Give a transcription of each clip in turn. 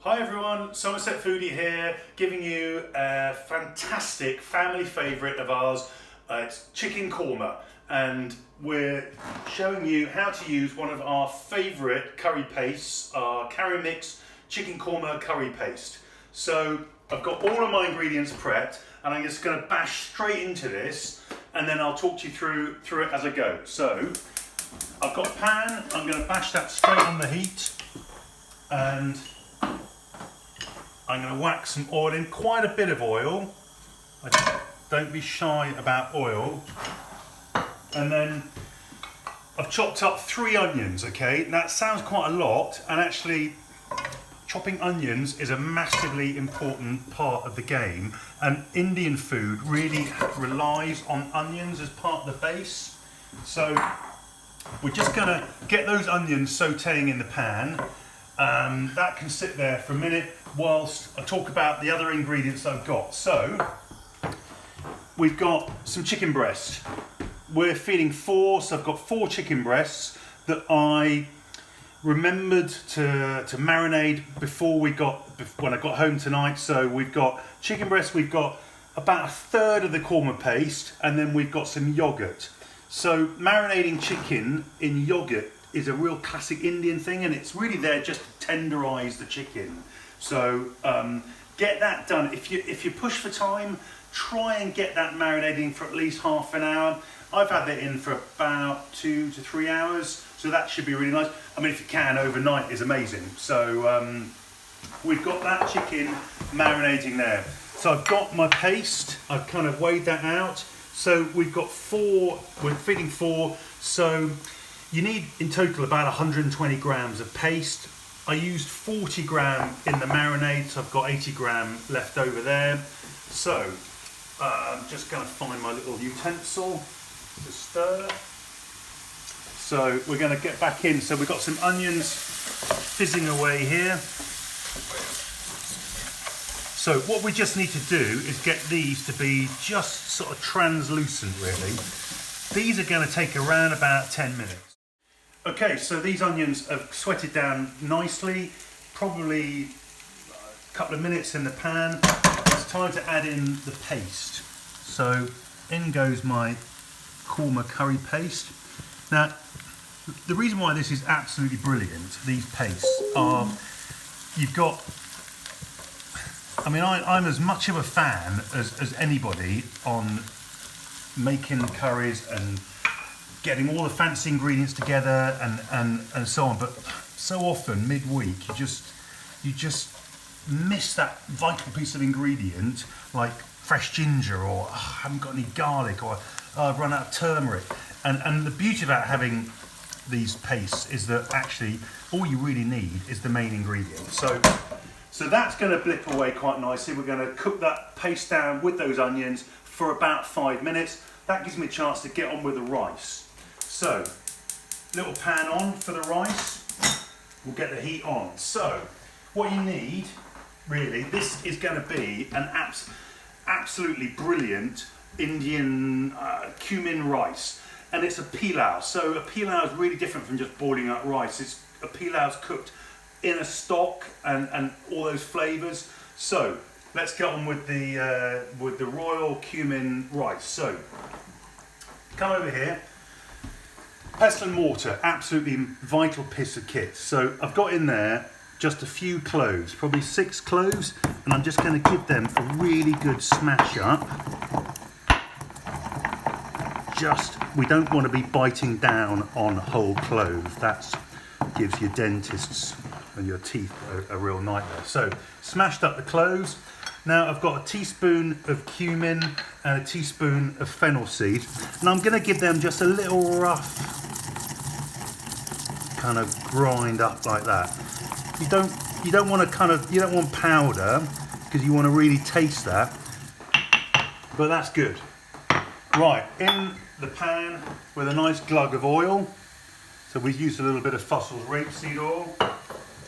Hi everyone, Somerset Foodie here, giving you a fantastic family favourite of ours. It's chicken korma, and we're showing you how to use one of our favourite curry pastes, our curry mix chicken korma curry paste. So I've got all of my ingredients prepped, and I'm just going to bash straight into this, and then I'll talk to you through it as I go. So I've got a pan, I'm going to bash that straight on the heat, and I'm going to whack some oil in, quite a bit of oil. Don't be shy about oil. And then I've chopped up 3 onions, okay? That sounds quite a lot, and actually chopping onions is a massively important part of the game, and Indian food really relies on onions as part of the base. So we're just going to get those onions sauteing in the pan. That can sit there for a minute whilst I talk about the other ingredients I've got. So we've got some chicken breast. We're feeding 4, so I've got 4 chicken breasts that I remembered to marinate before when I got home tonight. So we've got chicken breast, we've got about 1/3 of the korma paste, and then we've got some yogurt. So marinating chicken in yogurt is a real classic Indian thing, and it's really there just to tenderize the chicken. So get that done. If you push for time, try and get that marinating for at least half an hour. I've had that in for about 2 to 3 hours, so that should be really nice. I mean, if you can, overnight is amazing. So we've got that chicken marinating there. So I've got my paste, I've kind of weighed that out. So we've got 4, we're feeding 4, so you need in total about 120 grams of paste. I used 40 gram in the marinade, so I've got 80 gram left over there. So I'm just going to find my little utensil to stir. So we're going to get back in. So we've got some onions fizzing away here. So what we just need to do is get these to be just sort of translucent, really. These are going to take around about 10 minutes. Okay, so these onions have sweated down nicely, probably a couple of minutes in the pan. It's time to add in the paste. So in goes my korma curry paste. Now, the reason why this is absolutely brilliant, these pastes, are you've got, I mean, I'm as much of a fan as anybody on making curries and getting all the fancy ingredients together and so on, but so often midweek you just miss that vital piece of ingredient, like fresh ginger, or I haven't got any garlic, or I've run out of turmeric. And the beauty about having these pastes is that actually all you really need is the main ingredient. So that's going to blip away quite nicely. We're going to cook that paste down with those onions for about 5 minutes. That gives me a chance to get on with the rice. So, little pan on for the rice. We'll get the heat on. So, what you need, really, this is going to be an absolutely brilliant Indian cumin rice. And it's a pilau. So a pilau is really different from just boiling up rice. A pilau is cooked in a stock and all those flavours. So, let's get on with the royal cumin rice. So, come over here. Pestle and mortar, absolutely vital piece of kit. So I've got in there just a few cloves, probably 6 cloves, and I'm just going to give them a really good smash up. We don't want to be biting down on whole clove. That gives your dentists and your teeth a real nightmare. So smashed up the cloves. Now I've got a teaspoon of cumin and a teaspoon of fennel seed, and I'm going to give them just a little rough kind of grind up like that. You don't want powder, because you want to really taste that, but that's good. Right, in the pan with a nice glug of oil. So we've used a little bit of Fussel's rapeseed oil,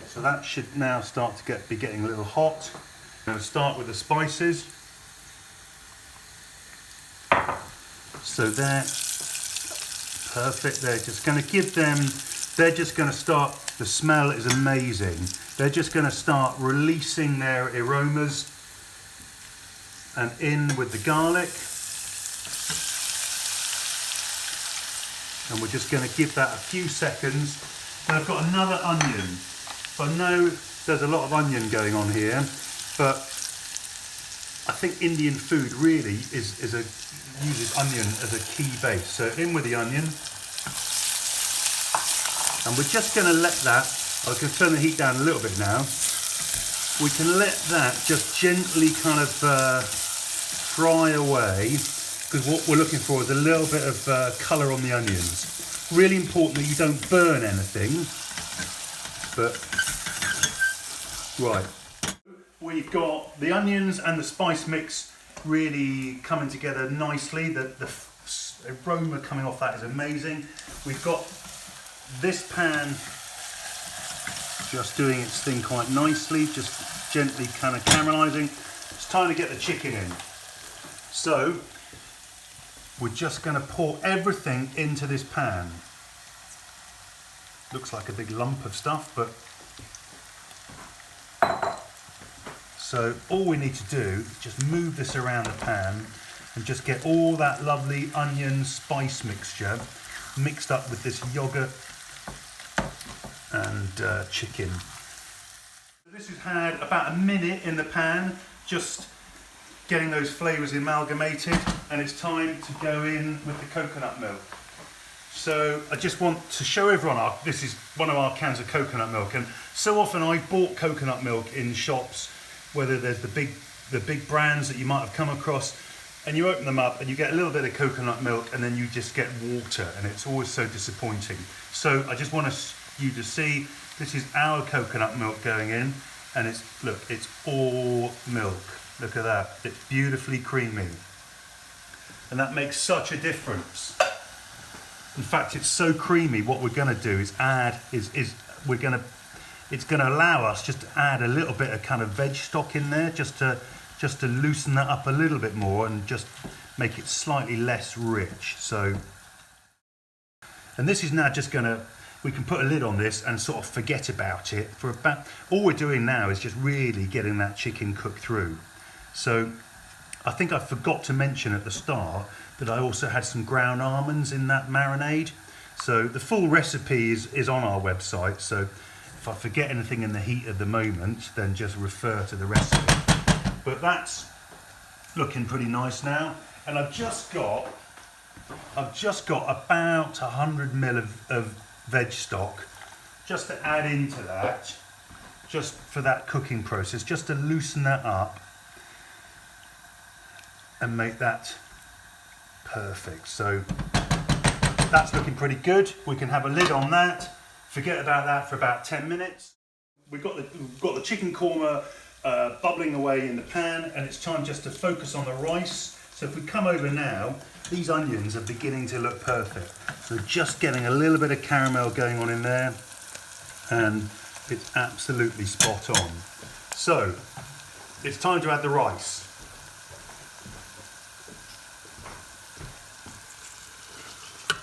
so that should now start to be getting a little hot. I'm going to start with the spices. So they're perfect. They're just going to give them they're just going to start, the smell is amazing. They're just going to start releasing their aromas and in with the garlic. And we're just going to give that a few seconds. And I've got another onion. So I know there's a lot of onion going on here, but I think Indian food really uses onion as a key base. So in with the onion. And we're just going to let that, I can turn the heat down a little bit now. We can let that just gently kind of fry away, because what we're looking for is a little bit of colour on the onions. Really important that you don't burn anything. But, right. We've got the onions and the spice mix really coming together nicely. The aroma coming off that is amazing. We've got this pan just doing its thing quite nicely, just gently kind of caramelising. It's time to get the chicken in. So we're just going to pour everything into this pan. Looks like a big lump of stuff, but so all we need to do is just move this around the pan and just get all that lovely onion spice mixture mixed up with this yogurt and chicken. This has had about a minute in the pan, just getting those flavours amalgamated, and it's time to go in with the coconut milk. So I just want to show everyone, this is one of our cans of coconut milk, and so often I bought coconut milk in shops, whether there's the big brands that you might have come across, and you open them up and you get a little bit of coconut milk and then you just get water, and it's always so disappointing. So I just want you to see, this is our coconut milk going in, and it's all milk. Look at that, it's beautifully creamy. And that makes such a difference. In fact, it's so creamy, what we're gonna do is it's gonna allow us just to add a little bit of kind of veg stock in there, just to loosen that up a little bit more and just make it slightly less rich. So, and this is now just gonna, we can put a lid on this and sort of forget about it for about, all we're doing now is just really getting that chicken cooked through. So I think I forgot to mention at the start that I also had some ground almonds in that marinade. So the full recipe is on our website. So if I forget anything in the heat of the moment, then just refer to the recipe. But that's looking pretty nice now. And I've just got about 100 ml of veg stock just to add into that, just for that cooking process, just to loosen that up and make that perfect. So that's looking pretty good. We can have a lid on that, forget about that for about 10 minutes. We've got the chicken korma bubbling away in the pan, and it's time just to focus on the rice. So if we come over now, these onions are beginning to look perfect. So just getting a little bit of caramel going on in there, and it's absolutely spot on. So it's time to add the rice.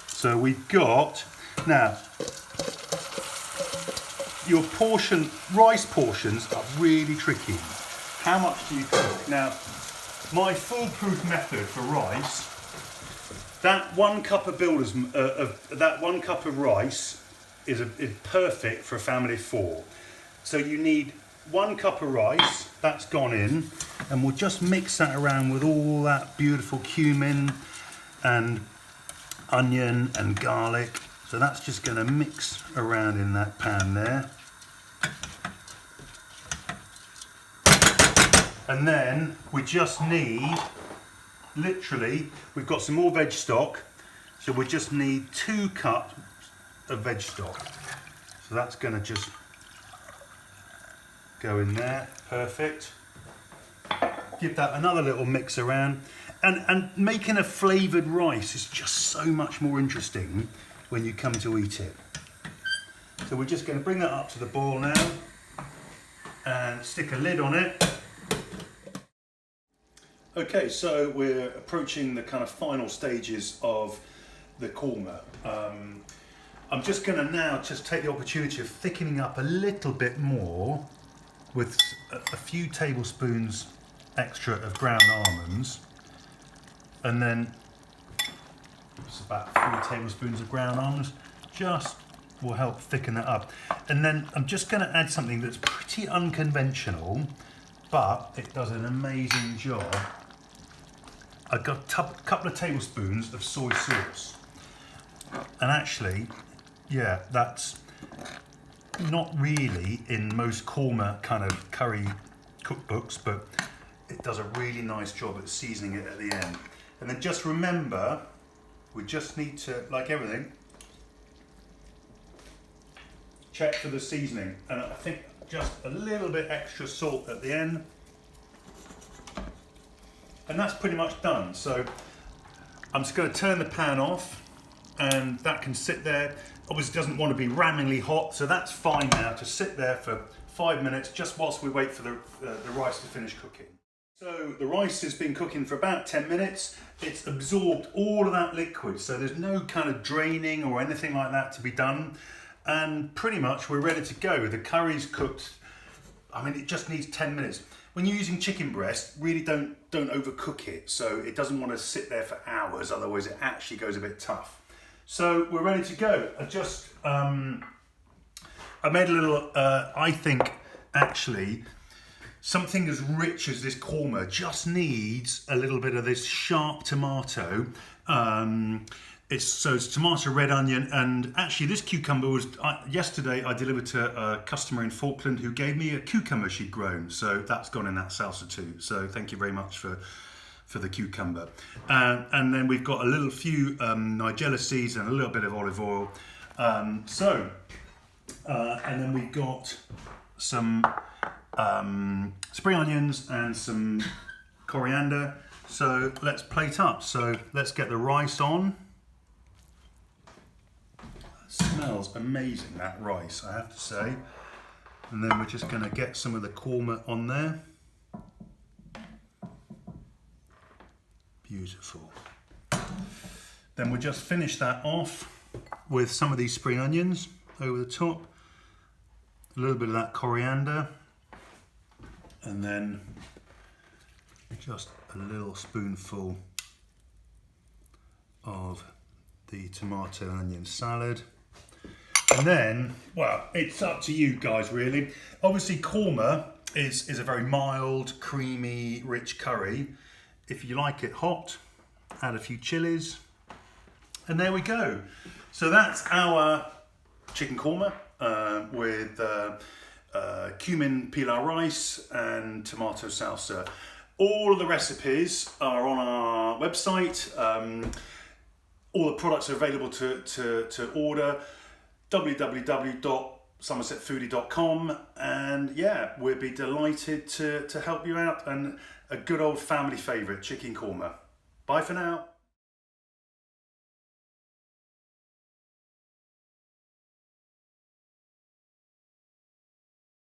So we've got, now, your rice portions are really tricky. How much do you cook? Now, my foolproof method for rice, that 1 cup of that 1 cup of rice is perfect for a family of 4. So you need 1 cup of rice, that's gone in, and we'll just mix that around with all that beautiful cumin and onion and garlic. So that's just going to mix around in that pan there. And then we just need, literally, we've got some more veg stock, so we just need 2 cups of veg stock. So that's going to just go in there, perfect. Give that another little mix around. And making a flavoured rice is just so much more interesting when you come to eat it. So we're just going to bring that up to the boil now and stick a lid on it. Okay, so we're approaching the kind of final stages of the korma. I'm just going to now just take the opportunity of thickening up a little bit more with a few tablespoons extra of ground almonds, and then it's about 3 tablespoons of ground almonds, just will help thicken that up. And then I'm just going to add something that's pretty unconventional, but it does an amazing job. I've got a couple of tablespoons of soy sauce, and actually, yeah, that's not really in most korma kind of curry cookbooks, but it does a really nice job at seasoning it at the end. And then just remember, we just need to, like everything, check for the seasoning. And I think just a little bit extra salt at the end. And that's pretty much done. So I'm just going to turn the pan off, and that can sit there. Obviously doesn't want to be rammingly hot, so that's fine now to sit there for 5 minutes just whilst we wait for the rice to finish cooking. So the rice has been cooking for about 10 minutes. It's absorbed all of that liquid, so there's no kind of draining or anything like that to be done. And pretty much we're ready to go. The curry's cooked. I mean, it just needs 10 minutes. When you're using chicken breast, really don't overcook it, so it doesn't want to sit there for hours, otherwise it actually goes a bit tough. So we're ready to go. I made a little, I think actually, something as rich as this korma just needs a little bit of this sharp tomato. It's tomato, red onion, and actually this cucumber was, yesterday I delivered to a customer in Falkland who gave me a cucumber she'd grown, so that's gone in that salsa too. So thank you very much for the cucumber. And then we've got a few nigella seeds and a little bit of olive oil. And then we've got some spring onions and some coriander. So let's plate up. So let's get the rice on. It smells amazing, that rice, I have to say. And then we're just going to get some of the korma on there. Beautiful. Then we'll just finish that off with some of these spring onions over the top, a little bit of that coriander, and then just a little spoonful of the tomato and onion salad. And then, well, it's up to you guys really. Obviously korma is a very mild, creamy, rich curry. If you like it hot, add a few chilies, and there we go. So that's our chicken korma with cumin pilau rice and tomato salsa. All of the recipes are on our website. All the products are available to order. www.somersetfoodie.com, and yeah, we'd be delighted to help you out, and a good old family favourite, chicken korma. Bye for now.